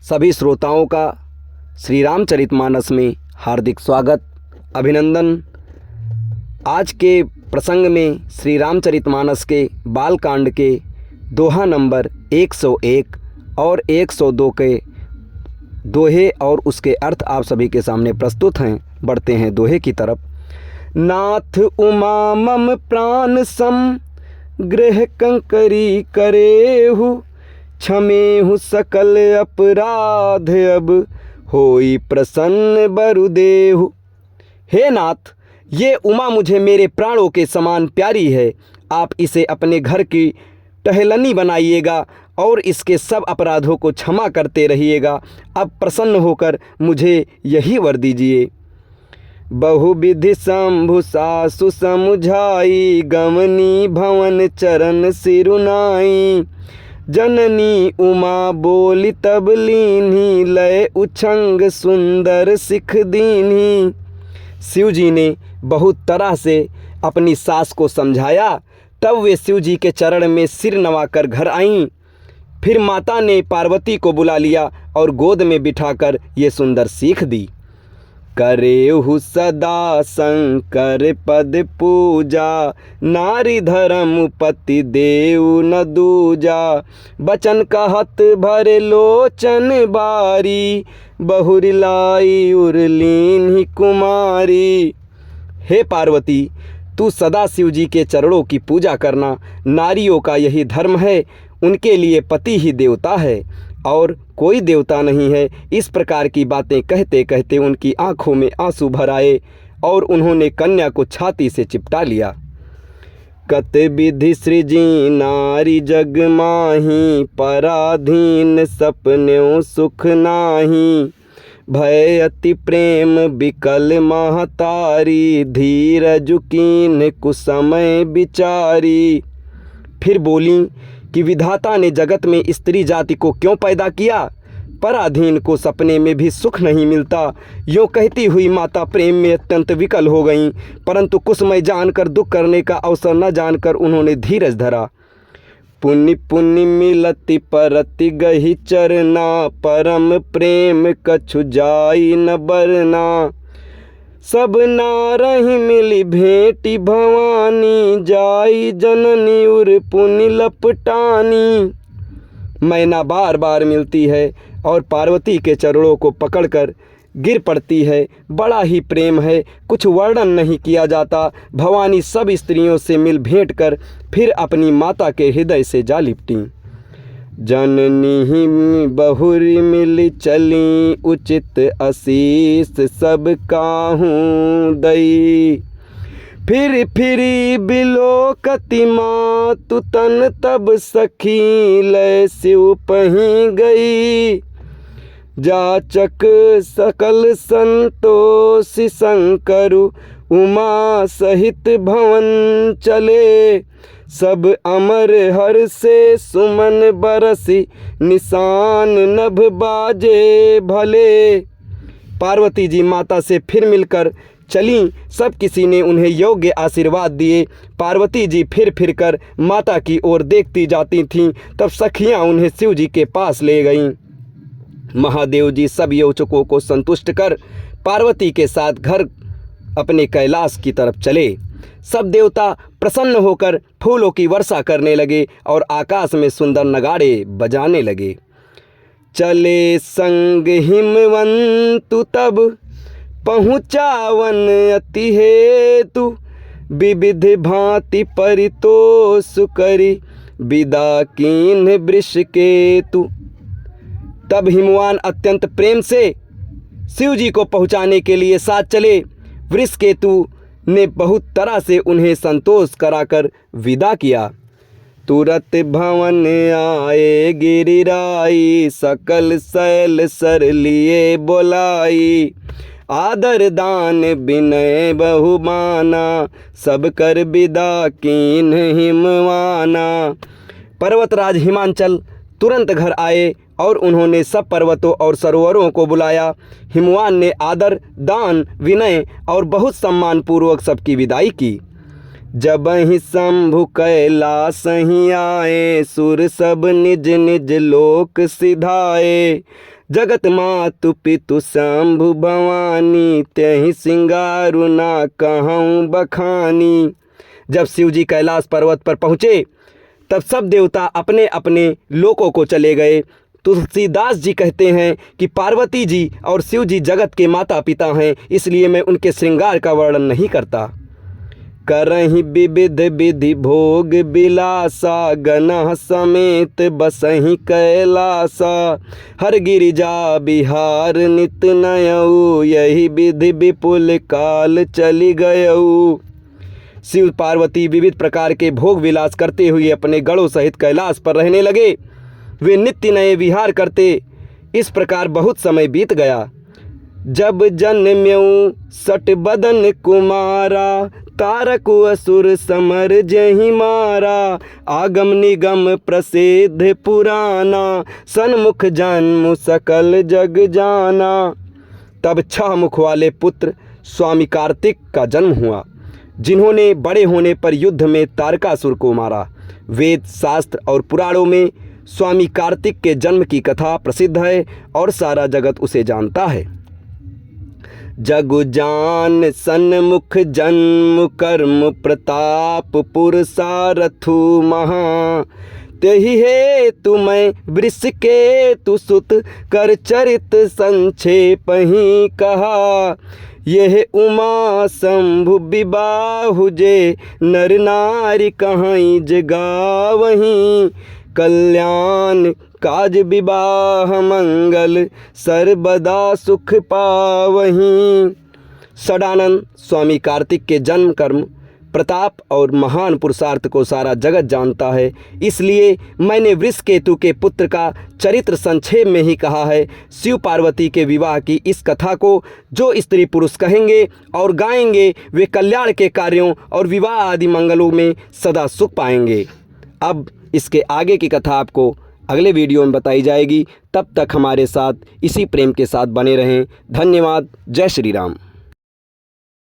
सभी श्रोताओं का श्री रामचरितमानस में हार्दिक स्वागत, अभिनंदन। आज के प्रसंग में श्री रामचरितमानस के बालकांड के दोहा नंबर 101 और 102 के दोहे और उसके अर्थ आप सभी के सामने प्रस्तुत हैं। बढ़ते हैं दोहे की तरफ। नाथ उमा मम प्राण सम गृह कंकरी करेहु, क्षमेहु सकल अपराध अब होई प्रसन्न बरुदेहु। हे नाथ, ये उमा मुझे मेरे प्राणों के समान प्यारी है। आप इसे अपने घर की टहलनी बनाइएगा और इसके सब अपराधों को क्षमा करते रहिएगा। अब प्रसन्न होकर मुझे यही वर दीजिए। बहुविधि शंभु सासु समुझाई, गमनी भवन चरण सिरुनाई। जननी उमा बोली तब लीन्ही, लय उछंग सुंदर सिख दीन्ही। शिव जी ने बहुत तरह से अपनी सास को समझाया, तब वे शिव जी के चरण में सिर नवाकर घर आईं। फिर माता ने पार्वती को बुला लिया और गोद में बिठाकर ये सुंदर सीख दी। करेहु सदा शंकर पद पूजा, नारी धर्म पति देव न दूजा। बचन कहत भरे लोचन बारी, बहुरी लाई उर्लीन कुमारी। हे पार्वती, तू सदा शिव जी के चरणों की पूजा करना। नारियों का यही धर्म है, उनके लिए पति ही देवता है और कोई देवता नहीं है। इस प्रकार की बातें कहते कहते उनकी आंखों में आंसू भर आए और उन्होंने कन्या को छाती से चिपटा लिया। कत विधि सृजी नारी जग माही, पराधीन सपन्यों सुख नाही। भय अति प्रेम बिकल महतारी, धीरज कीन कुसमय विचारी। फिर बोली कि विधाता ने जगत में स्त्री जाति को क्यों पैदा किया? पराधीन को सपने में भी सुख नहीं मिलता। यूँ कहती हुई माता प्रेम में अत्यंत विकल हो गईं, परंतु कुसमय जानकर दुख करने का अवसर न जानकर उन्होंने धीरज धरा। पुण्य पुण्य मिलति परति गही चरना, परम प्रेम कछु जाई न बरना। सब नारहि मिली भेंटी भवानी, जाई जननी उर पुनि लपटानी। मैना बार बार मिलती है और पार्वती के चरणों को पकड़कर गिर पड़ती है। बड़ा ही प्रेम है, कुछ वर्णन नहीं किया जाता। भवानी सब स्त्रियों से मिल भेंट कर फिर अपनी माता के हृदय से जा लिपटी। जननी बहुरी मिली चली, उचित आशीष सब काहूँ दई। फिर फिरी बिलोकति मातु तन, तब सखी लय शिव पहीं गई। जाचक सकल संतोषि शंकरु, उमा सहित भवन चले। सब अमर हर से सुमन बरसी, निशान नभ बाजे भले। पार्वती जी माता से फिर मिलकर चली। सब किसी ने उन्हें योग्य आशीर्वाद दिए। पार्वती जी फिर कर माता की ओर देखती जाती थीं। तब सखियां उन्हें शिव जी के पास ले गईं। महादेव जी सब याचकों को संतुष्ट कर पार्वती के साथ घर अपने कैलाश की तरफ चले। सब देवता प्रसन्न होकर फूलों की वर्षा करने लगे और आकाश में सुंदर नगाड़े बजाने लगे। चले संग हिमवंतु तब, पहुँचावन अति हेतु। विविध भांति परितोष करी, विदा कीन्ह वृषकेतु। तब हिमवान अत्यंत प्रेम से शिव जी को पहुँचाने के लिए साथ चले। वृषकेतु ने बहुत तरह से उन्हें संतोष कराकर विदा किया। तुरत भवन आए गिरिराई, सकल शैल सर लिए बोलाई। आदर दान विनय बहुमाना, सब कर विदा कीन हिमवाना। पर्वतराज हिमांचल तुरंत घर आए और उन्होंने सब पर्वतों और सरोवरों को बुलाया। हिमवान ने आदर दान विनय और बहुत सम्मान पूर्वक सबकी विदाई की। जबहि शंभु कैलास ही आए, सुर सब निज निज लोक सिधाए। जगत मातु पितु शंभु भवानी, त्यहि सिंगारु ना कहूँ बखानी। जब शिव जी कैलाश पर्वत पर पहुँचे तब सब देवता अपने अपने लोकों को चले गए। तुलसीदास जी कहते हैं कि पार्वती जी और शिव जी जगत के माता पिता हैं, इसलिए मैं उनके श्रृंगार का वर्णन नहीं करता। करहि विविध विधि भोग बिलासा, गनः समेत बसहि कैलासा। हर गिरिजा बिहार नित नयऊ, यही विधि विपुल काल चली गयऊ। शिव पार्वती विविध प्रकार के भोग विलास करते हुए अपने गणों सहित कैलाश पर रहने लगे। वे नित्य नए विहार करते। इस प्रकार बहुत समय बीत गया। जब जन्म्यऊ सट बदन कुमारा, तारकु असुर समर जहि मारा। आगम निगम प्रसिद्ध पुराना, सन्मुख जन्म सकल जग जाना। तब 6 मुख वाले पुत्र स्वामी कार्तिक का जन्म हुआ, जिन्होंने बड़े होने पर युद्ध में तारकासुर को मारा। वेद शास्त्र और पुराणों में स्वामी कार्तिक के जन्म की कथा प्रसिद्ध है और सारा जगत उसे जानता है। जगु जान सन्मुख जन्म कर्म प्रताप पुरसारथु महा। तेहि हेतु मैं वृषकेतु सुत कर चरित संक्षेप ही कहा। यह उमा शंभु विबाहु जे, नर नारी कहीं जगावहीं। कल्याण काज विवाह मंगल, सर्वदा सुख पावहीं। सदानंद स्वामी कार्तिक के जन्म कर्म प्रताप और महान पुरुषार्थ को सारा जगत जानता है, इसलिए मैंने वृषकेतु के पुत्र का चरित्र संक्षेप में ही कहा है। शिव पार्वती के विवाह की इस कथा को जो स्त्री पुरुष कहेंगे और गाएंगे, वे कल्याण के कार्यों और विवाह आदि मंगलों में सदा सुख पाएंगे। अब इसके आगे की कथा आपको अगले वीडियो में बताई जाएगी। तब तक हमारे साथ इसी प्रेम के साथ बने रहें। धन्यवाद। जय श्री राम।